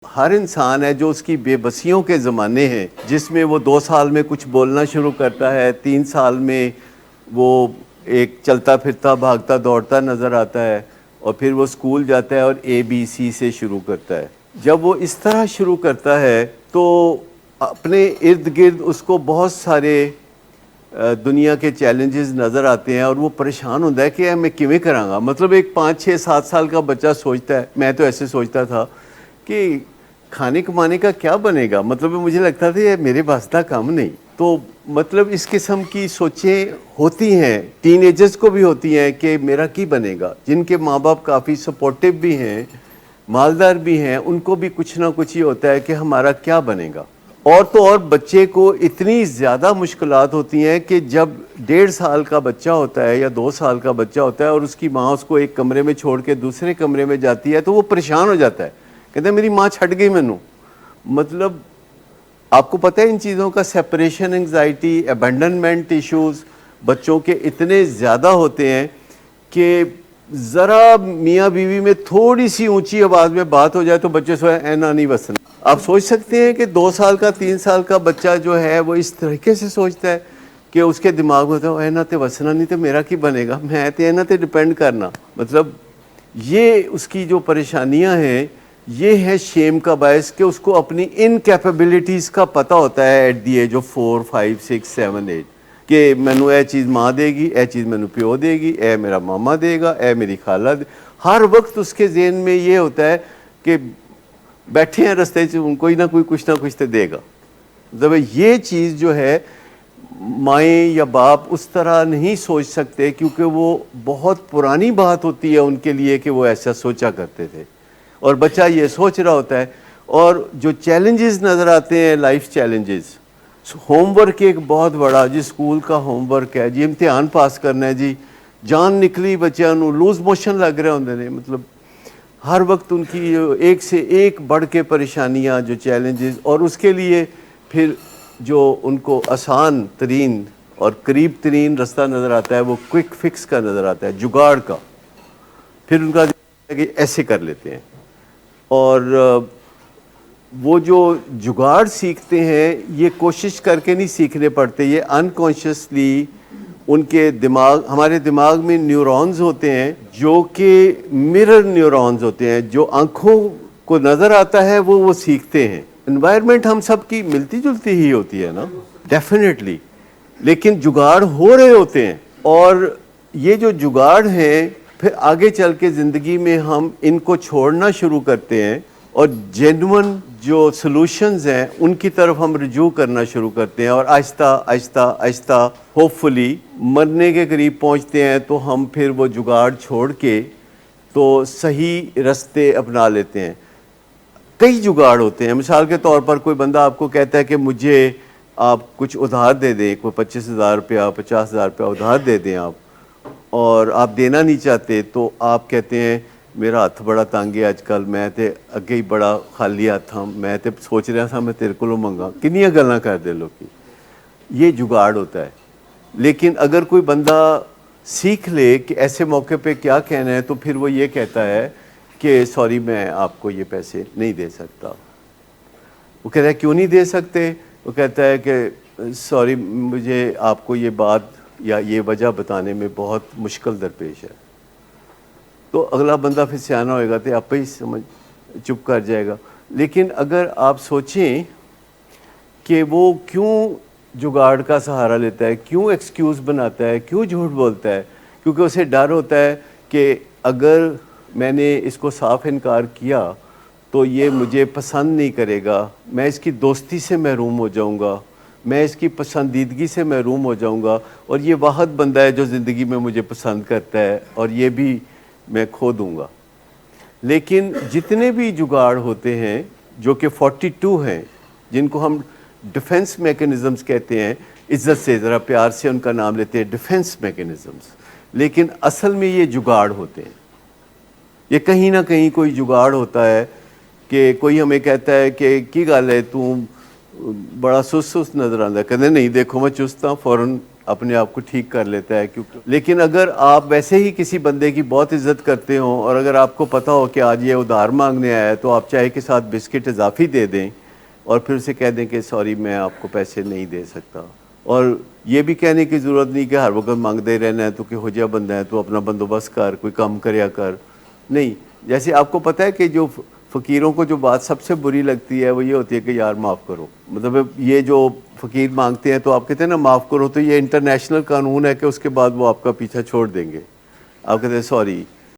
ہر انسان ہے جو اس کی بے بسیوں کے زمانے ہیں، جس میں وہ 2 سال میں کچھ بولنا شروع کرتا ہے، 3 سال میں وہ ایک چلتا پھرتا بھاگتا دوڑتا نظر آتا ہے، اور پھر وہ اسکول جاتا ہے اور ABC سے شروع کرتا ہے۔ جب وہ اس طرح شروع کرتا ہے تو اپنے ارد گرد اس کو بہت سارے دنیا کے چیلنجز نظر آتے ہیں، اور وہ پریشان ہوتا ہے کہ میں کیویں کراں گا۔ مطلب ایک 5 6 7 سال کا بچہ سوچتا ہے، میں تو ایسے سوچتا تھا کہ کھانے کمانے کا کیا بنے گا، مطلب مجھے لگتا تھا یہ میرے واسطہ کام نہیں۔ تو مطلب اس قسم کی سوچیں ہوتی ہیں، ٹین ایجرز کو بھی ہوتی ہیں کہ میرا کی بنے گا۔ جن کے ماں باپ کافی سپورٹیو بھی ہیں، مالدار بھی ہیں، ان کو بھی کچھ نہ کچھ یہ ہوتا ہے کہ ہمارا کیا بنے گا۔ اور تو اور بچے کو اتنی زیادہ مشکلات ہوتی ہیں کہ جب 1.5 سال کا بچہ ہوتا ہے یا 2 سال کا بچہ ہوتا ہے اور اس کی ماں اس کو ایک کمرے میں چھوڑ کے دوسرے کمرے میں جاتی ہے تو وہ پریشان ہو جاتا ہے، کہتے ہیں میری ماں چھٹ گئی مینوں۔ مطلب آپ کو پتہ ہے ان چیزوں کا سیپریشن انگزائٹی، ابینڈنمنٹ ایشوز بچوں کے اتنے زیادہ ہوتے ہیں کہ ذرا میاں بیوی میں تھوڑی سی اونچی آواز میں بات ہو جائے تو بچے سوئے اینا نہیں وسنا۔ آپ سوچ سکتے ہیں کہ 2 سال کا 3 سال کا بچہ جو ہے وہ اس طریقے سے سوچتا ہے کہ اس کے دماغ میں ہوتا ہے اینا تے وسنا نہیں تو میرا کی بنے گا، میں تے اینا تے ڈیپینڈ کرنا۔ مطلب یہ اس کی جو پریشانیاں ہیں یہ ہے شیم کا باعث کہ اس کو اپنی انکیپیبلٹیز کا پتہ ہوتا ہے ایٹ دی ایج آف 4 5 6 7 8 کہ مینوں اے چیز ماں دے گی، اے چیز مینوں پیو دے گی، اے میرا ماما دے گا، اے میری خالہ دے۔ ہر وقت اس کے ذہن میں یہ ہوتا ہے کہ بیٹھے ہیں رستے سے کوئی نہ کوئی کچھ نہ کچھ تو دے گا۔ مطلب یہ چیز جو ہے مائیں یا باپ اس طرح نہیں سوچ سکتے، کیونکہ وہ بہت پرانی بات ہوتی ہے ان کے لیے کہ وہ ایسا سوچا کرتے تھے، اور بچہ یہ سوچ رہا ہوتا ہے۔ اور جو چیلنجز نظر آتے ہیں لائف چیلنجز، ہوم ورک ایک بہت بڑا، جی اسکول کا ہوم ورک ہے، جی امتحان پاس کرنا ہے، جی جان نکلی بچیاں نو، لوز موشن لگ رہے ہوندے نے۔ مطلب ہر وقت ان کی ایک سے ایک بڑھ کے پریشانیاں، جو چیلنجز، اور اس کے لیے پھر جو ان کو آسان ترین اور قریب ترین رستہ نظر آتا ہے وہ کوئک فکس کا نظر آتا ہے، جگاڑ کا۔ پھر ان کا کہ ایسے کر لیتے ہیں، اور وہ جو جگاڑ سیکھتے ہیں یہ کوشش کر کے نہیں سیکھنے پڑتے، یہ انکانشیسلی ان کے دماغ، ہمارے دماغ میں نیورونز ہوتے ہیں جو کہ مرر نیورونز ہوتے ہیں، جو آنکھوں کو نظر آتا ہے وہ سیکھتے ہیں۔ انوائرمنٹ ہم سب کی ملتی جلتی ہی ہوتی ہے نا، ڈیفینیٹلی، لیکن جگاڑ ہو رہے ہوتے ہیں، اور یہ جو جگاڑ ہیں پھر آگے چل کے زندگی میں ہم ان کو چھوڑنا شروع کرتے ہیں، اور جینون جو سلوشنز ہیں ان کی طرف ہم رجوع کرنا شروع کرتے ہیں، اور آہستہ آہستہ آہستہ ہوپ فلی مرنے کے قریب پہنچتے ہیں تو ہم پھر وہ جگاڑ چھوڑ کے تو صحیح رستے اپنا لیتے ہیں۔ کئی جگاڑ ہوتے ہیں، مثال کے طور پر کوئی بندہ آپ کو کہتا ہے کہ مجھے آپ کچھ ادھار دے دیں، کوئی 25,000 روپیہ 50,000 روپیہ ادھار دے دیں آپ، اور آپ دینا نہیں چاہتے، تو آپ کہتے ہیں میرا ہاتھ بڑا تنگ ہے اج کل، میں تے اگے ہی بڑا خالی ہاتھ ہاں، میں تے سوچ رہا تھا میں تیرے کو منگا، کنیاں گلاں کر دے لوگ۔ یہ جگاڑ ہوتا ہے۔ لیکن اگر کوئی بندہ سیکھ لے کہ ایسے موقع پہ کیا کہنا ہے، تو پھر وہ یہ کہتا ہے کہ سوری میں آپ کو یہ پیسے نہیں دے سکتا۔ وہ کہتا ہے کیوں نہیں دے سکتے؟ وہ کہتا ہے کہ سوری مجھے آپ کو یہ بات یا یہ وجہ بتانے میں بہت مشکل درپیش ہے۔ تو اگلا بندہ پھر سیانہ ہوئے گا تو آپ ہی سمجھ چپ کر جائے گا۔ لیکن اگر آپ سوچیں کہ وہ کیوں جگاڑ کا سہارا لیتا ہے، کیوں ایکسکیوز بناتا ہے، کیوں جھوٹ بولتا ہے، کیونکہ اسے ڈر ہوتا ہے کہ اگر میں نے اس کو صاف انکار کیا تو یہ مجھے پسند نہیں کرے گا، میں اس کی دوستی سے محروم ہو جاؤں گا، میں اس کی پسندیدگی سے محروم ہو جاؤں گا، اور یہ واحد بندہ ہے جو زندگی میں مجھے پسند کرتا ہے، اور یہ بھی میں کھو دوں گا۔ لیکن جتنے بھی جگاڑ ہوتے ہیں جو کہ 42 ہیں، جن کو ہم ڈیفنس میکنزمز کہتے ہیں، عزت سے ذرا پیار سے ان کا نام لیتے ہیں ڈیفنس میکنزمز، لیکن اصل میں یہ جگاڑ ہوتے ہیں۔ یہ کہیں نہ کہیں کوئی جگاڑ ہوتا ہے کہ کوئی ہمیں کہتا ہے کہ کی گل ہے تو بڑا سست نظر آتا ہے، کہتے نہیں دیکھو میں چست ہوں، فوراً اپنے آپ کو ٹھیک کر لیتا ہے. لیکن اگر آپ ویسے ہی کسی بندے کی بہت عزت کرتے ہوں اور اگر آپ کو پتہ ہو کہ آج یہ ادھار مانگنے آیا ہے تو آپ چائے کے ساتھ بسکٹ اضافی دے دیں اور پھر اسے کہہ دیں کہ سوری میں آپ کو پیسے نہیں دے سکتا. اور یہ بھی کہنے کی ضرورت نہیں کہ ہر وقت مانگتے رہنا ہے تو کہ ہو جا بندہ ہے تو اپنا بندوبست کر, کوئی کام کریا کر. نہیں, جیسے آپ کو پتہ ہے کہ جو فقیروں کو جو بات سب سے بری لگتی ہے وہ یہ ہوتی ہے کہ یار معاف کرو. مطلب یہ جو فقیر مانگتے ہیں تو آپ کہتے ہیں نا معاف کرو, تو یہ انٹرنیشنل قانون ہے کہ اس کے بعد وہ آپ کا پیچھا چھوڑ دیں گے. آپ کہتے ہیں سوری,